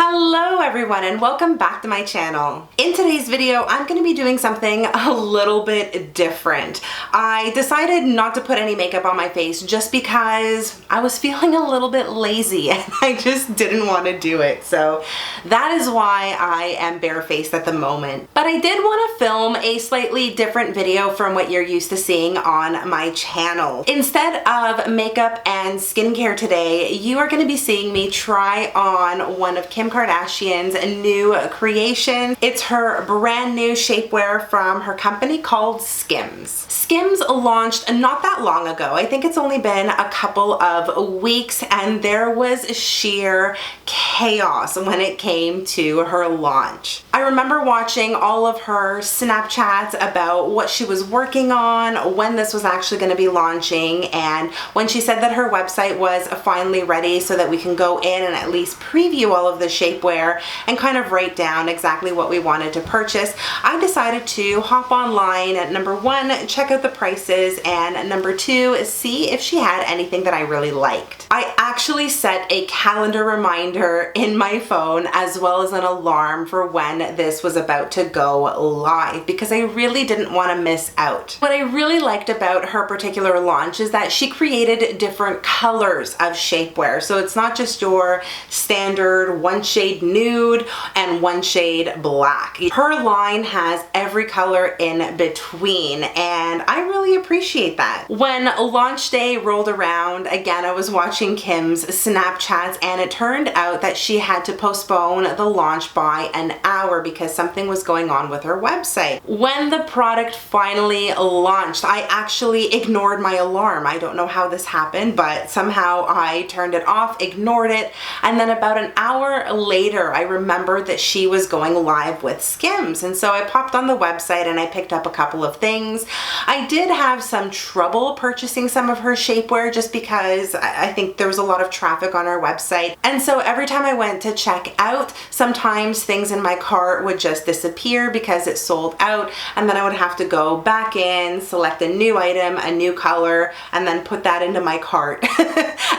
Hello everyone and welcome back to my channel. In today's video, I'm going to be doing something a little bit different. I decided not to put any makeup on my face just because I was feeling a little bit lazy and I just didn't want to do it. So that is why I am barefaced at the moment. But I did want to film a slightly different video from what you're used to seeing on my channel. Instead of makeup and skincare today, you are going to be seeing me try on one of Kim Kardashian's new creation. It's her brand new shapewear from her company called Skims. Skims launched not that long ago. I think it's only been a couple of weeks and there was sheer chaos when it came to her launch. I remember watching all of her Snapchats about what she was working on, when this was actually going to be launching, and when she said that her website was finally ready so that we can go in and at least preview all of the shapewear and kind of write down exactly what we wanted to purchase, I decided to hop online and number one, check out the prices, and number two, see if she had anything that I really liked. I actually set a calendar reminder in my phone as well as an alarm for when this was about to go live because I really didn't want to miss out. What I really liked about her particular launch is that she created different colors of shapewear. So it's not just your standard one shade nude and one shade black. Her line has every color in between and I really appreciate that. When launch day rolled around, again, I was watching Kim's Snapchats and it turned out that she had to postpone the launch by an hour because something was going on with her website. When the product finally launched, I actually ignored my alarm. I don't know how this happened, but somehow I turned it off, ignored it, and then about an hour later, I remembered that she was going live with Skims, and so I popped on the website and I picked up a couple of things. I did have some trouble purchasing some of her shapewear just because I think there was a lot of traffic on her website, and so every time I went to check out, sometimes things in my cart would just disappear because it sold out, and then I would have to go back in, select a new item, a new color, and then put that into my cart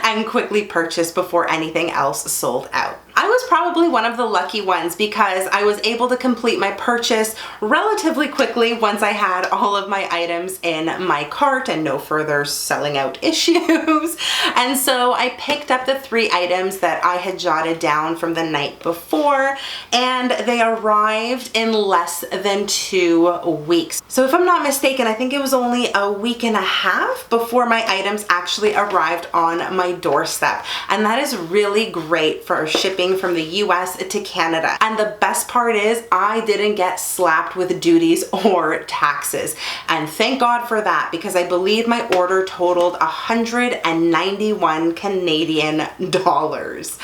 and quickly purchase before anything else sold out. I was probably one of the lucky ones because I was able to complete my purchase relatively quickly once I had all of my items in my cart and no further selling out issues. And so I picked up the 3 items that I had jotted down from the night before and they arrived in less than 2 weeks. So if I'm not mistaken, I think it was only a week and a half before my items actually arrived on my doorstep. And that is really great for shipping from the US to Canada. And the best part is I didn't get slapped with duties or taxes. And thank God for that because I believe my order totaled 191 Canadian dollars.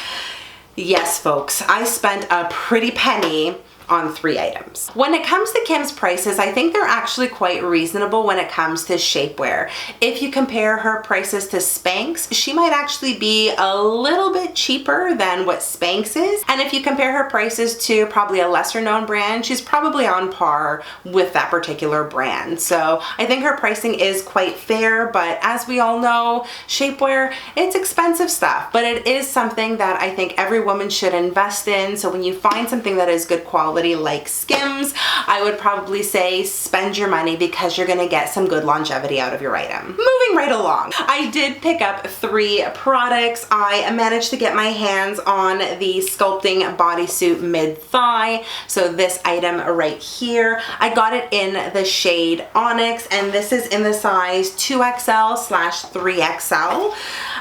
Yes, folks, I spent a pretty penny on 3 items. When it comes to Kim's prices, I think they're actually quite reasonable when it comes to shapewear. If you compare her prices to Spanx, she might actually be a little bit cheaper than what Spanx is. And if you compare her prices to probably a lesser known brand, she's probably on par with that particular brand. So I think her pricing is quite fair, but as we all know, shapewear, it's expensive stuff, but it is something that I think every woman should invest in. So when you find something that is good quality, like Skims, I would probably say spend your money because you're gonna get some good longevity out of your item. Moving right along, I did pick up 3 products. I managed to get my hands on the Sculpting Bodysuit Mid-Thigh, so this item right here. I got it in the shade Onyx and this is in the size 2XL/3XL.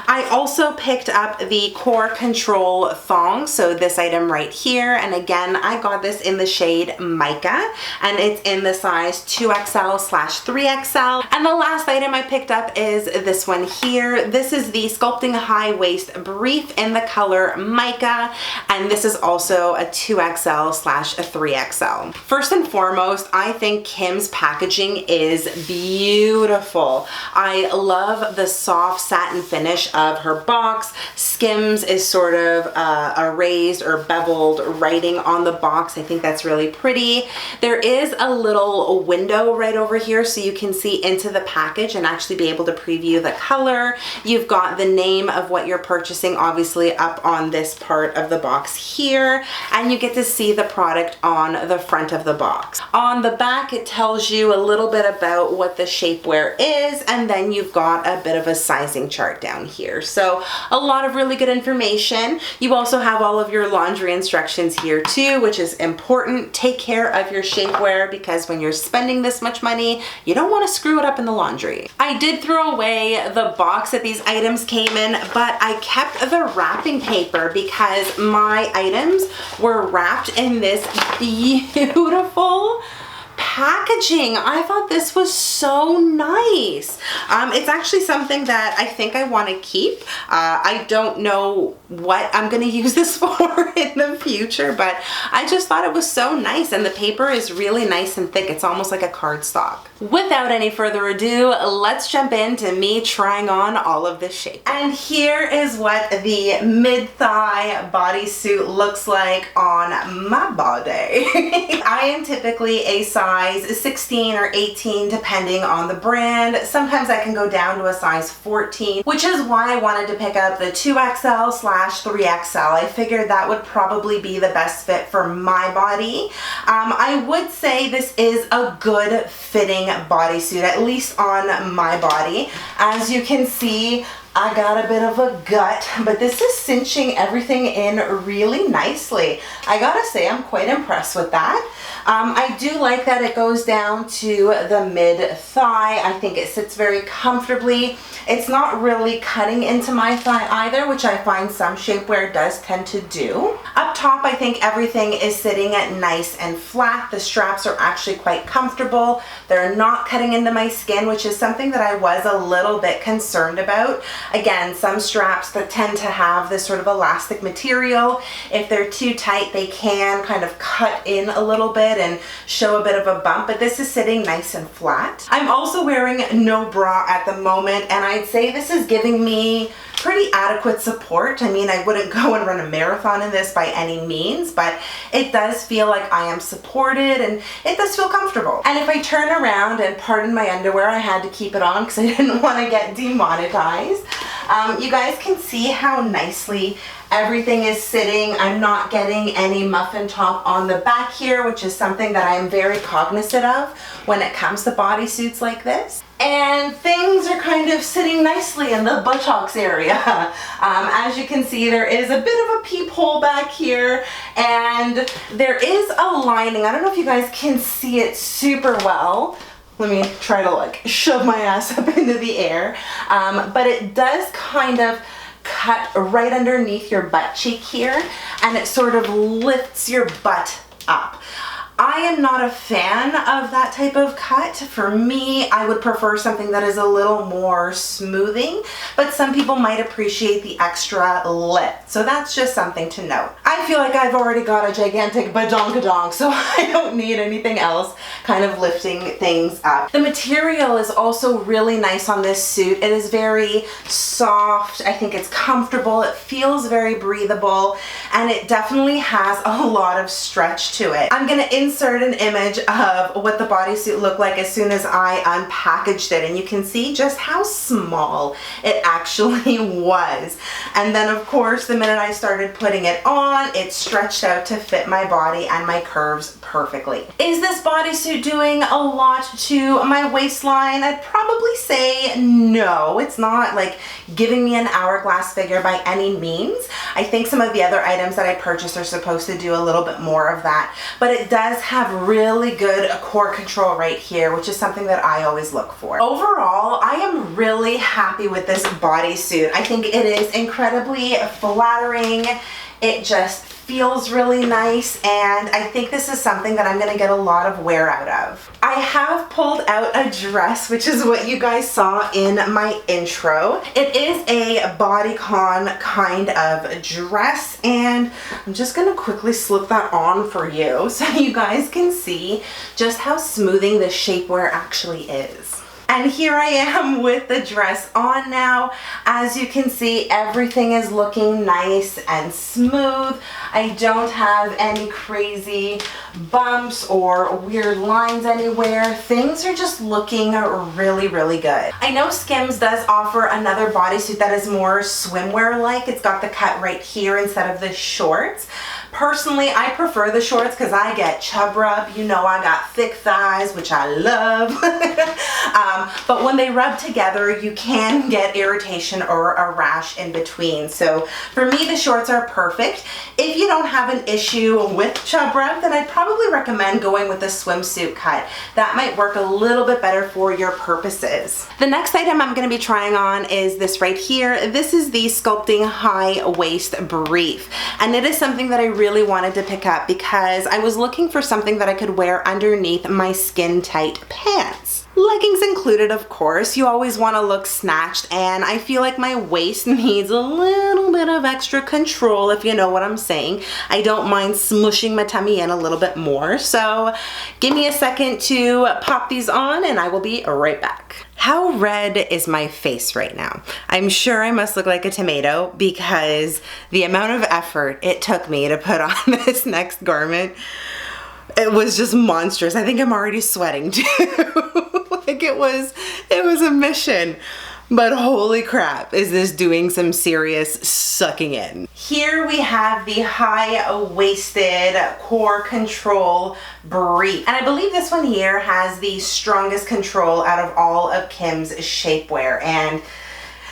I also picked up the Core Control Thong, so this item right here, and again, I got this in the shade Mica, and it's in the size 2XL/3XL. And the last item I picked up is this one here. This is the Sculpting High Waist Brief in the color Mica, and this is also a 2XL/3XL. First and foremost, I think Kim's packaging is beautiful. I love the soft satin finish of her box. Skims is sort of a raised or beveled writing on the box. I think think that's really pretty. There is a little window right over here so you can see into the package and actually be able to preview the color. You've got the name of what you're purchasing obviously up on this part of the box here, and you get to see the product on the front of the box. On the back it tells you a little bit about what the shapewear is, and then you've got a bit of a sizing chart down here. So a lot of really good information. You also have all of your laundry instructions here too, which is important. Take care of your shapewear because when you're spending this much money, you don't want to screw it up in the laundry. I did throw away the box that these items came in, but I kept the wrapping paper because my items were wrapped in this beautiful packaging. I thought this was so nice. It's actually something that I think I want to keep. I don't know what I'm going to use this for in the future, but I just thought it was so nice, and the paper is really nice and thick. It's almost like a cardstock. Without any further ado, let's jump into me trying on all of this shape. And here is what the mid-thigh bodysuit looks like on my body. I am typically a size 16 or 18 depending on the brand. Sometimes I can go down to a size 14, which is why I wanted to pick up the 2XL/3XL. I figured that would probably be the best fit for my body. I would say this is a good fitting bodysuit, at least on my body. As you can see, I got a bit of a gut, but this is cinching everything in really nicely. I gotta say, I'm quite impressed with that. I do like that it goes down to the mid-thigh. I think it sits very comfortably. It's not really cutting into my thigh either, which I find some shapewear does tend to do. Up top, I think everything is sitting nice and flat. The straps are actually quite comfortable. They're not cutting into my skin, which is something that I was a little bit concerned about. Again, some straps that tend to have this sort of elastic material, if they're too tight, they can kind of cut in a little bit and show a bit of a bump, but this is sitting nice and flat. I'm also wearing no bra at the moment, and I'd say this is giving me pretty adequate support. I mean, I wouldn't go and run a marathon in this by any means, but it does feel like I am supported and it does feel comfortable. And if I turn around and pardon my underwear, I had to keep it on because I didn't want to get demonetized. You guys can see how nicely everything is sitting. I'm not getting any muffin top on the back here, which is something that I'm very cognizant of when it comes to bodysuits like this. And things are kind of sitting nicely in the buttocks area. As you can see, there is a bit of a peephole back here, and there is a lining. I don't know if you guys can see it super well. Let me try to like shove my ass up into the air. But it does kind of cut right underneath your butt cheek here, and it sort of lifts your butt up. I am not a fan of that type of cut. For me, I would prefer something that is a little more smoothing, but some people might appreciate the extra lift. So that's just something to note. I feel like I've already got a gigantic badonkadonk, so I don't need anything else kind of lifting things up. The material is also really nice on this suit. It is very soft. I think it's comfortable. It feels very breathable, and it definitely has a lot of stretch to it. I'm gonna insert an image of what the bodysuit looked like as soon as I unpackaged it, and you can see just how small it actually was. And then of course, the minute I started putting it on, it stretched out to fit my body and my curves perfectly. Is this bodysuit doing a lot to my waistline? I'd probably say no. It's not like giving me an hourglass figure by any means. I think some of the other items that I purchased are supposed to do a little bit more of that, but it does have really good core control right here, which is something that I always look for. Overall, I am really happy with this bodysuit. I think it is incredibly flattering. It just feels really nice, and I think this is something that I'm gonna get a lot of wear out of. I have pulled out a dress, which is what you guys saw in my intro. It is a bodycon kind of dress, and I'm just gonna quickly slip that on for you so you guys can see just how smoothing this shapewear actually is. And here I am with the dress on now. As you can see, everything is looking nice and smooth. I don't have any crazy bumps or weird lines anywhere. Things are just looking really, really good. I know Skims does offer another bodysuit that is more swimwear-like. It's got the cut right here instead of the shorts. Personally, I prefer the shorts because I get chub rub. You know, I got thick thighs, which I love. But when they rub together, you can get irritation or a rash in between. So for me, the shorts are perfect. If you don't have an issue with chub rub, then I'd probably recommend going with a swimsuit cut. That might work a little bit better for your purposes. The next item I'm going to be trying on is this right here. This is the Sculpting High Waist Brief. And it is something that I really wanted to pick up because I was looking for something that I could wear underneath my skin tight pants. Leggings included, of course. You always want to look snatched, and I feel like my waist needs a little bit of extra control, if you know what I'm saying. I don't mind smushing my tummy in a little bit more, so give me a second to pop these on and I will be right back. How red is my face right now? I'm sure I must look like a tomato because the amount of effort it took me to put on this next garment, it was just monstrous. I think I'm already sweating too. Like it was a mission. But holy crap, is this doing some serious sucking in. Here we have the high-waisted core control brief. And I believe this one here has the strongest control out of all of Kim's shapewear. And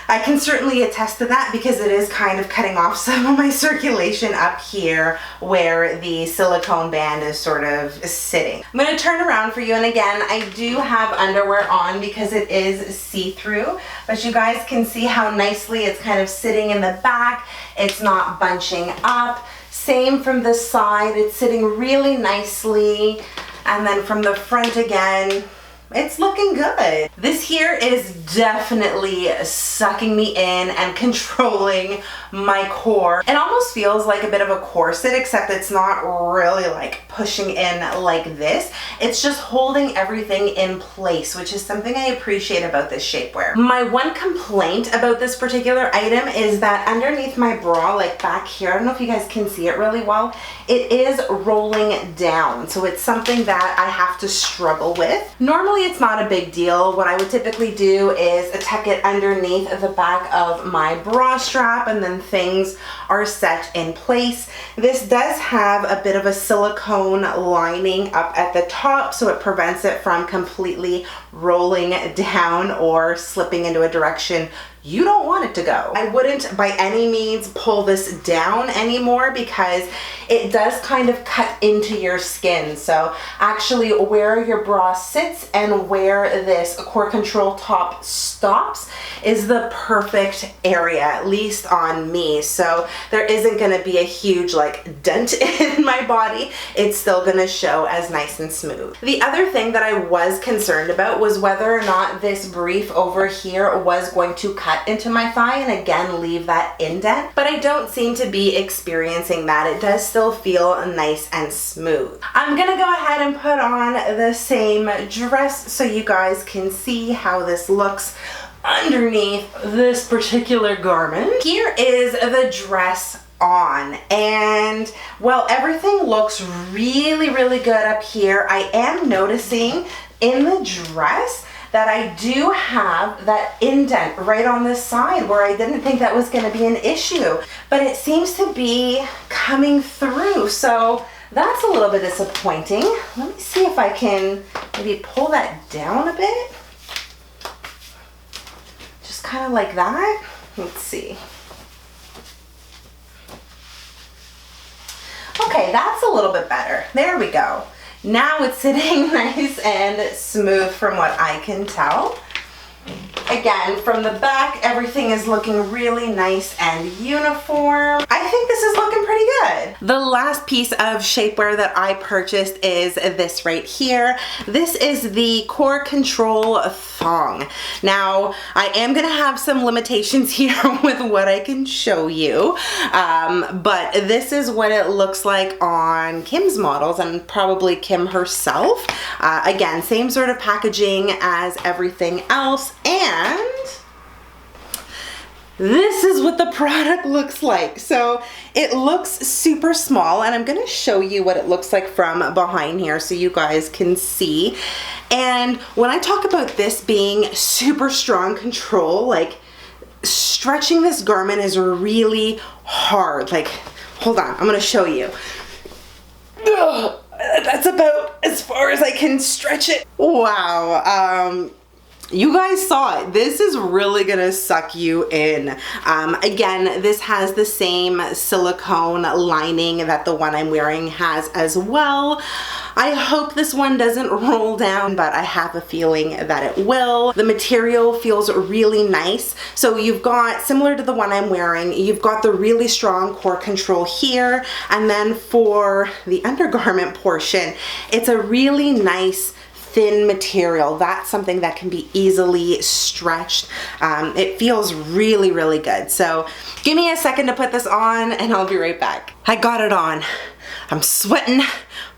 I can certainly attest to that because it is kind of cutting off some of my circulation up here where the silicone band is sort of sitting. I'm going to turn around for you, and again, I do have underwear on because it is see-through, but you guys can see how nicely it's kind of sitting in the back. It's not bunching up. Same from the side, it's sitting really nicely, and then from the front again, it's looking good. This here is definitely sucking me in and controlling my core. It almost feels like a bit of a corset, except it's not really like pushing in like this. It's just holding everything in place, which is something I appreciate about this shapewear. My one complaint about this particular item is that underneath my bra, like back here, I don't know if you guys can see it really well, it is rolling down. So it's something that I have to struggle with. Normally it's not a big deal. What I would typically do is tuck it underneath the back of my bra strap, and then things are set in place. This does have a bit of a silicone lining up at the top, so it prevents it from completely rolling down or slipping into a direction you don't want it to go. I wouldn't by any means pull this down anymore because it does kind of cut into your skin. So actually where your bra sits and where this core control top stops is the perfect area, at least on me. So there isn't gonna be a huge like dent in my body. It's still gonna show as nice and smooth. The other thing that I was concerned about was whether or not this brief over here was going to cut into my thigh and again leave that indent, but I don't seem to be experiencing that. It does still feel nice and smooth. I'm gonna go ahead and put on the same dress so you guys can see how this looks underneath this particular garment. Here is the dress on, and well, everything looks really, really good up here. I am noticing in the dress that I do have that indent right on this side where I didn't think that was going to be an issue, but it seems to be coming through, so that's a little bit disappointing. Let me see if I can maybe pull that down a bit, just kind of like that. Let's see. Okay, that's a little bit better. There we go. Now it's sitting nice and smooth from what I can tell. Again, from the back, everything is looking really nice and uniform. I think this is looking pretty good. The last piece of shapewear that I purchased is this right here. This is the Core Control Thong. Now, I am gonna have some limitations here with what I can show you, but this is what it looks like on Kim's models and probably Kim herself. Again, same sort of packaging as everything else, and this is what the product looks like. So it looks super small, and I'm gonna show you what it looks like from behind here so you guys can see. And when I talk about this being super strong control, like stretching this garment is really hard. Like, hold on, I'm gonna show you. Ugh, that's about as far as I can stretch it. Wow. You guys saw it. This is really gonna suck you in. Again, this has the same silicone lining that the one I'm wearing has as well. I hope this one doesn't roll down, but I have a feeling that it will. The material feels really nice. So you've got, similar to the one I'm wearing, you've got the really strong core control here, and then for the undergarment portion, it's a really nice thin material. That's something that can be easily stretched. It feels really, really good. So give me a second to put this on and I'll be right back. I got it on. I'm sweating,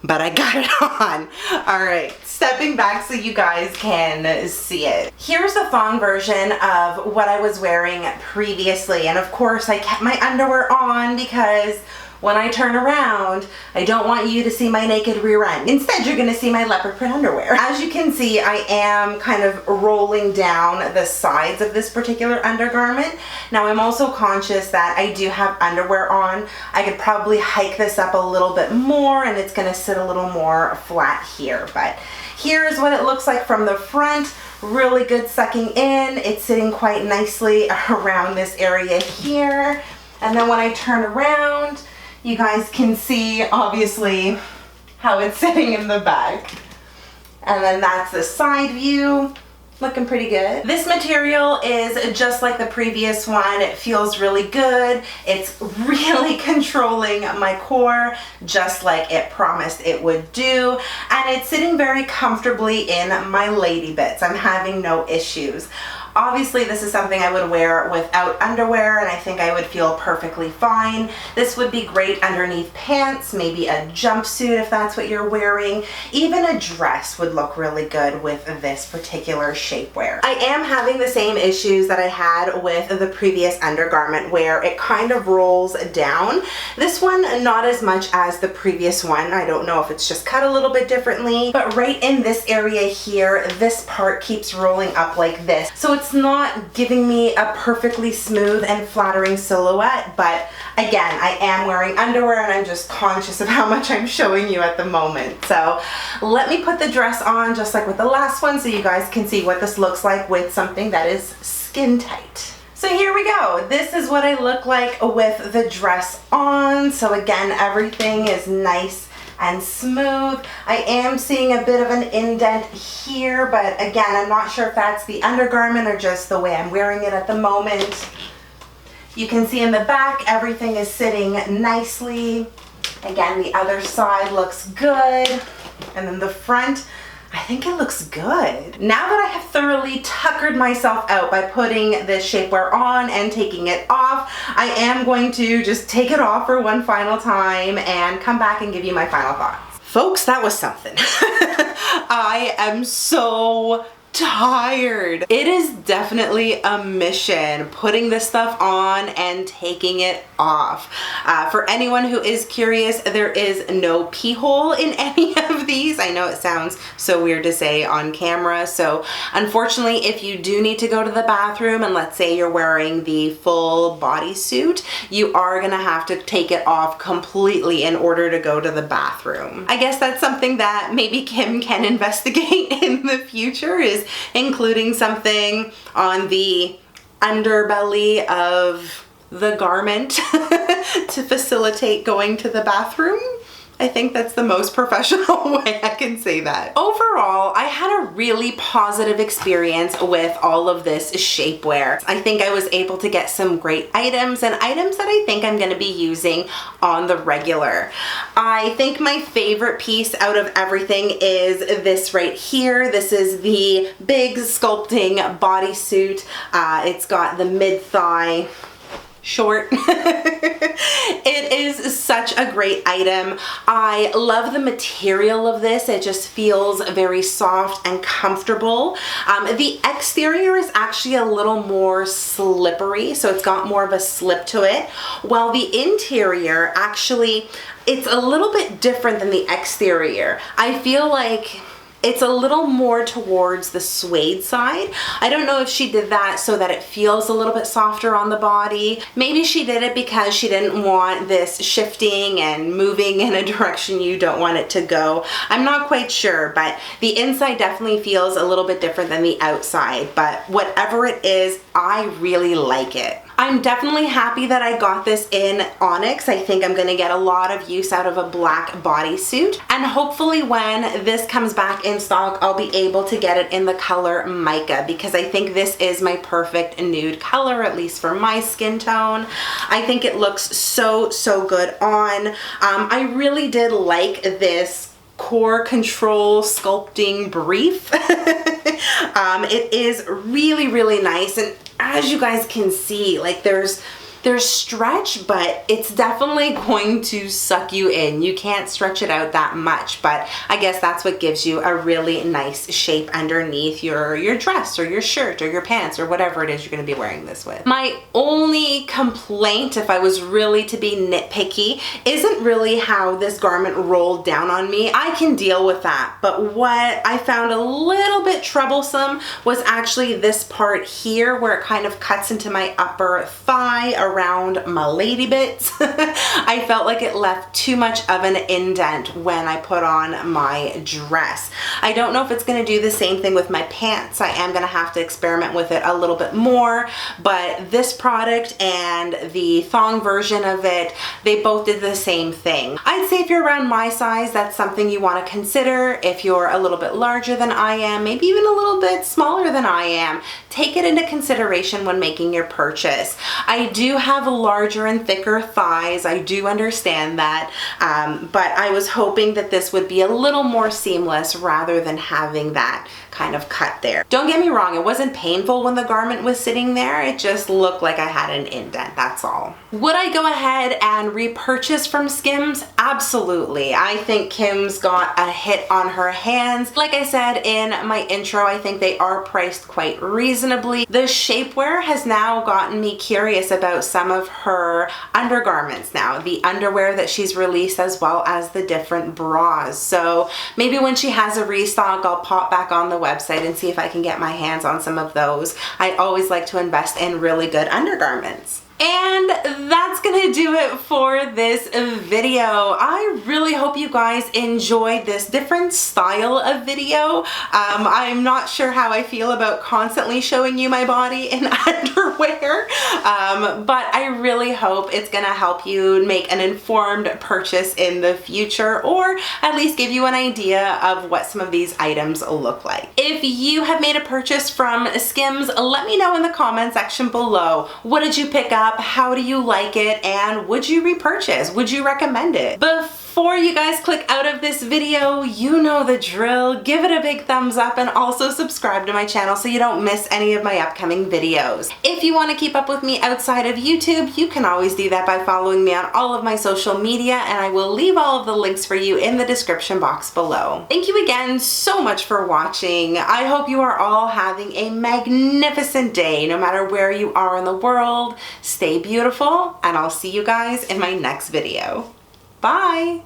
but I got it on. All right, stepping back so you guys can see it. Here's the thong version of what I was wearing previously. And of course I kept my underwear on because when I turn around, I don't want you to see my naked rear end. Instead, you're gonna see my leopard print underwear. As you can see, I am kind of rolling down the sides of this particular undergarment. Now, I'm also conscious that I do have underwear on. I could probably hike this up a little bit more and it's gonna sit a little more flat here. But here's what it looks like from the front. Really good sucking in. It's sitting quite nicely around this area here. And then when I turn around, you guys can see, obviously, how it's sitting in the back. And then that's the side view, looking pretty good. This material is just like the previous one. It feels really good. It's really controlling my core, just like it promised it would do. And it's sitting very comfortably in my lady bits. I'm having no issues. Obviously, this is something I would wear without underwear, and I think I would feel perfectly fine. This would be great underneath pants, maybe a jumpsuit if that's what you're wearing. Even a dress would look really good with this particular shapewear. I am having the same issues that I had with the previous undergarment where it kind of rolls down. This one, not as much as the previous one. I don't know if it's just cut a little bit differently, but right in this area here, this part keeps rolling up like this. So it's not giving me a perfectly smooth and flattering silhouette, but again, I am wearing underwear and I'm just conscious of how much I'm showing you at the moment. So let me put the dress on just like with the last one so you guys can see what this looks like with something that is skin tight. So here we go. This is what I look like with the dress on. So again, everything is nice and smooth. I am seeing a bit of an indent here, but again, I'm not sure if that's the undergarment or just the way I'm wearing it at the moment. You can see in the back, everything is sitting nicely. Again, the other side looks good. And then the front, I think it looks good. Now that I have thoroughly tuckered myself out by putting this shapewear on and taking it off, I am going to just take it off for one final time and come back and give you my final thoughts. Folks, that was something. I am so tired. It is definitely a mission putting this stuff on and taking it off. For anyone who is curious, there is no pee hole in any of these. I know it sounds so weird to say on camera. So unfortunately, if you do need to go to the bathroom and let's say you're wearing the full bodysuit, you are gonna have to take it off completely in order to go to the bathroom. I guess that's something that maybe Kim can investigate in the future, is including something on the underbelly of the garment to facilitate going to the bathroom. I think that's the most professional way I can say that. Overall, I had a really positive experience with all of this shapewear. I think I was able to get some great items and items that I think I'm going to be using on the regular. I think my favorite piece out of everything is this right here. This is the big sculpting bodysuit. It's got the mid-thigh short. It is such a great item. I love the material of this. It just feels very soft and comfortable. The exterior is actually a little more slippery, so it's got more of a slip to it, while the interior actually, it's a little bit different than the exterior. I feel like it's a little more towards the suede side. I don't know if she did that so that it feels a little bit softer on the body. Maybe she did it because she didn't want this shifting and moving in a direction you don't want it to go. I'm not quite sure, but the inside definitely feels a little bit different than the outside, but whatever it is, I really like it. I'm definitely happy that I got this in onyx. I think I'm gonna get a lot of use out of a black bodysuit, and hopefully when this comes back in stock, I'll be able to get it in the color mica, because I think this is my perfect nude color, at least for my skin tone. I think it looks so good on. I really did like this core control sculpting brief. It is really nice, and as you guys can see, like there's stretch, but it's definitely going to suck you in. You can't stretch it out that much, but I guess that's what gives you a really nice shape underneath your dress or your shirt or your pants or whatever it is you're going to be wearing this with. My only complaint, if I was really to be nitpicky, isn't really how this garment rolled down on me. I can deal with that, but what I found a little bit troublesome was actually this part here where it kind of cuts into my upper thigh around my lady bits. I felt like it left too much of an indent when I put on my dress. I don't know if it's going to do the same thing with my pants. I am going to have to experiment with it a little bit more, but this product and the thong version of it, they both did the same thing. I'd say if you're around my size, that's something you want to consider. If you're a little bit larger than I am, maybe even a little bit smaller than I am, take it into consideration when making your purchase. I do have larger and thicker thighs. I do understand that, but I was hoping that this would be a little more seamless rather than having that kind of cut there. Don't get me wrong, it wasn't painful when the garment was sitting there. It just looked like I had an indent, that's all. Would I go ahead and repurchase from Skims? Absolutely. I think Kim's got a hit on her hands. Like I said in my intro, I think they are priced quite reasonably. The shapewear has now gotten me curious about some of her undergarments now, the underwear that she's released as well as the different bras. So maybe when she has a restock, I'll pop back on the website and see if I can get my hands on some of those. I always like to invest in really good undergarments. And that's gonna do it for this video. I really hope you guys enjoyed this different style of video. I'm not sure how I feel about constantly showing you my body in underwear, but I really hope it's gonna help you make an informed purchase in the future, or at least give you an idea of what some of these items look like. If you have made a purchase from Skims, let me know in the comment section below. What did you pick up? How do you like it? And would you repurchase? Would you recommend it? Before you guys click out of this video, you know the drill. Give it a big thumbs up and also subscribe to my channel so you don't miss any of my upcoming videos. If you want to keep up with me outside of YouTube, you can always do that by following me on all of my social media, and I will leave all of the links for you in the description box below. Thank you again so much for watching. I hope you are all having a magnificent day, no matter where you are in the world. Stay beautiful, and I'll see you guys in my next video. Bye!